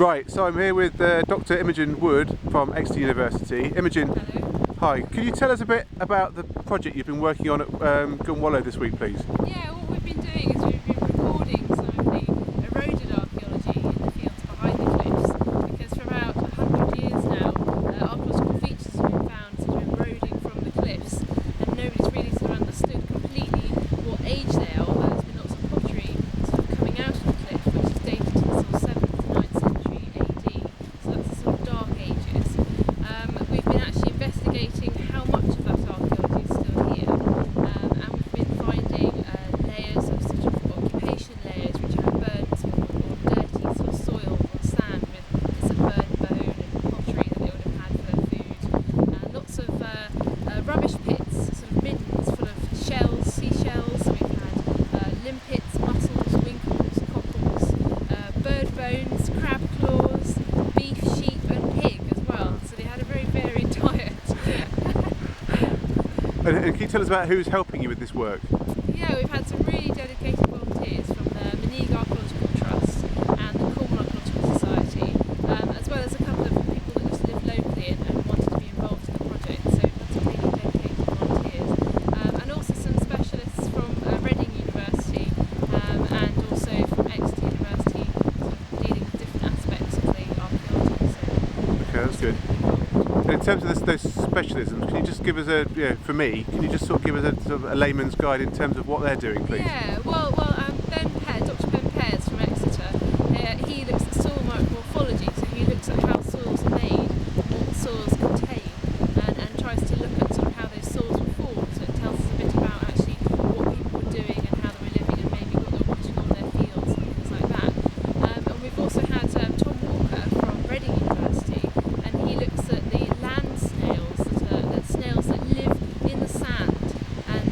Right, so I'm here with Dr. Imogen Wood from Exeter University. Imogen, hello. Hi. Could you tell us a bit about the project you've been working on at Gunwalloe this week, please? Yeah, what we've been doing is we've been recording some of the eroded archaeology in the fields behind the cliffs, because for about 100 years now, archaeological features have been found sort of eroding from the cliffs, and nobody's really sort of understood completely what age they are. There's been lots of pottery sort of coming out of the cliff, which is dated to the sort of 7th to 9th century AD, so that's the sort of dark ages. We've been actually investigating how much of that archaeology is still here, and we've been finding layers of sort of occupation layers which have burnt or dirty sort of soil or sand with bits of burnt bone and pottery that they would have had for their food. Lots of rubbish pits, sort of middens full of shells, seashells. So we've had limpets, mussels, winkles, cockles, bird bones, crab claws, beef, sheep and pig as well. So they had a very varied diet. And can you tell us about who's helping you with this work? Yeah, we've had some really dedicated volunteers from the Archaeological Trust and the Cornwall Archaeological Society, as well as a couple of people that just live locally and wanted to be involved in the project. So we've had some really dedicated volunteers, and also some specialists from Reading University and also from Exeter University, sort of dealing with different aspects of the archaeology. So Okay, that's good. And in terms of those specialisms, can you just give us for me, can you just sort of give us a layman's guide in terms of what they're doing, please? yeah, Dr. Ben Pears from Exeter, he looks at soil morphology, so he looks at how soils are made, what soils contain, and tries to look at sort of how those soils were formed. So it tells us a bit about actually what people were doing and how they were living and maybe what they were watching on their fields and things like that. And we've also had Tom Walker from Reading University, and he looks at the land snails, that snails that live in the sand, and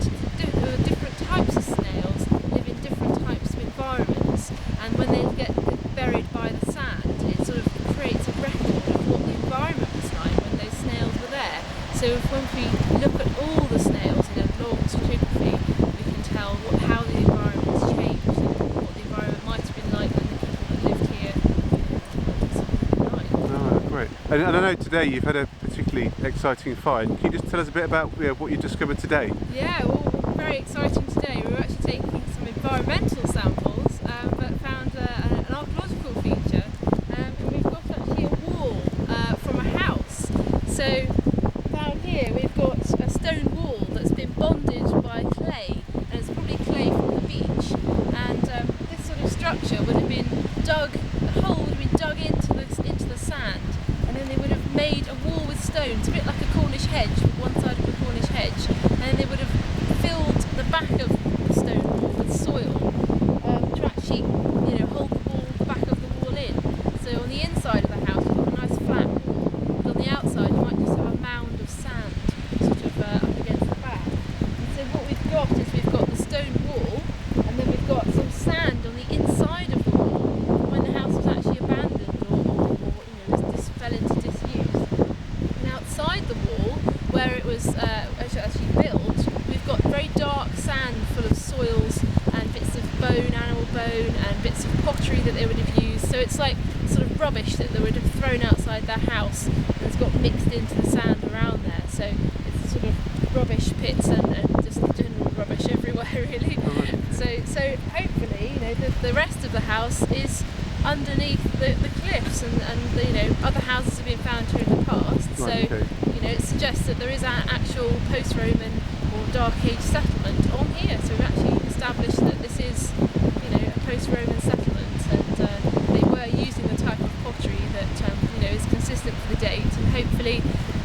different types of snails live in different types of environments, and when they get buried by the sand, it sort of creates a record of what the environment was like when those snails were there. So when we look at all the snails in a long stratigraphy, we can tell how the environment's changed and what the environment might have been like when the people that lived here lived. Oh, great. And I know today you've had a particularly exciting find. Can you just tell us a bit about what you discovered today? Yeah, well, very exciting today. We were actually taking some environmental samples, but found an archaeological feature, and we've got actually a wall from a house. So down here we've got a stone wall that's been bonded by clay, and it's probably clay from the beach. And this sort of structure would have been dug, the hole would have been dug into the sand, and then they would have made a wall with stones, a bit like a Cornish hedge, with one side of a Cornish hedge, and then they would have filled the back of the stone wall with soil to actually, hold the back of the wall in. So on the inside of the house you've got a nice flat wall, but on the outside you might just have a mound of sand sort of up against the back. And so what we've got is we've got the stone wall, and then we've got some sand on the inside of the wall when the house was actually abandoned or just fell into disuse. And outside the wall, where it was actually built, we've got very dark sand full of soils and bits of bone, animal bone, and bits of pottery that they would have used. So it's like sort of rubbish that they would have thrown outside their house, and it's got mixed into the sand around there. So it's sort of rubbish pits and just general rubbish everywhere, really. So hopefully, the rest of the house is underneath the cliffs, and other houses have been found here in the past. Right, so okay. It suggests that there is an actual post-Roman or Dark Age settlement on here. So we've actually established that this is, a post-Roman settlement, and they were using the type of pottery that is consistent with the date. And hopefully,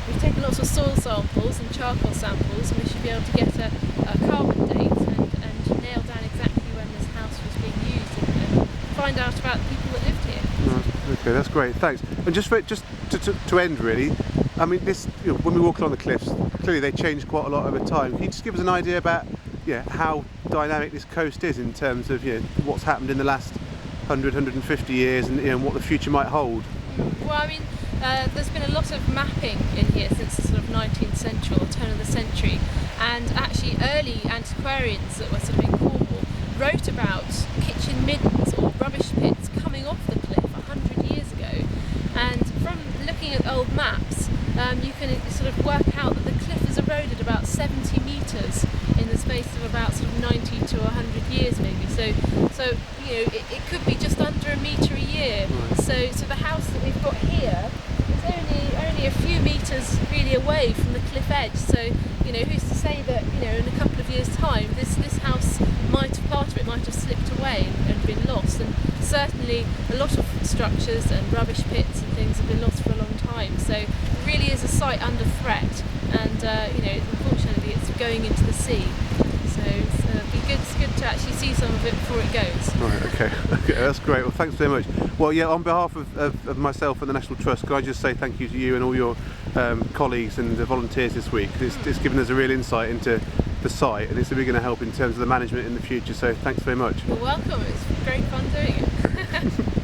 we've taken lots of soil samples and charcoal samples, and we should be able to get a carbon date and nail down exactly when this house was being used, and find out about the people that lived here. Okay, that's great. Thanks. And just to end, really, I mean, this when we walk along the cliffs, clearly they change quite a lot over time. Can you just give us an idea about how dynamic this coast is in terms of what's happened in the last 150 years and what the future might hold? Well, I mean, there's been a lot of mapping in here since the sort of 19th century or turn of the century, and actually early antiquarians that were sort of in Cornwall wrote about kitchen middens or rubbish pits coming off the cliff 100 years ago, maps, you can sort of work out that the cliff has eroded about 70 metres in the space of about sort of 90 to 100 years maybe. So you know, it could be just under a metre a year. Right. So the house that we've got here is only a few metres really away from the cliff edge. So you know, who's to say that, you know, in a couple of years' time this house part of it might have slipped away and been lost. And certainly a lot of structures and rubbish pits and things have been lost for a long time. So it really is a site under threat, and you know, unfortunately it's going into the sea. So it's good to actually see some of it before it goes. Right, okay, that's great. Well, thanks very much. Well, yeah, on behalf of myself and the National Trust, can I just say thank you to you and all your colleagues and the volunteers this week. It's given us a real insight into the site, and it's really going to help in terms of the management in the future. So thanks very much. You're welcome. It's great fun doing it.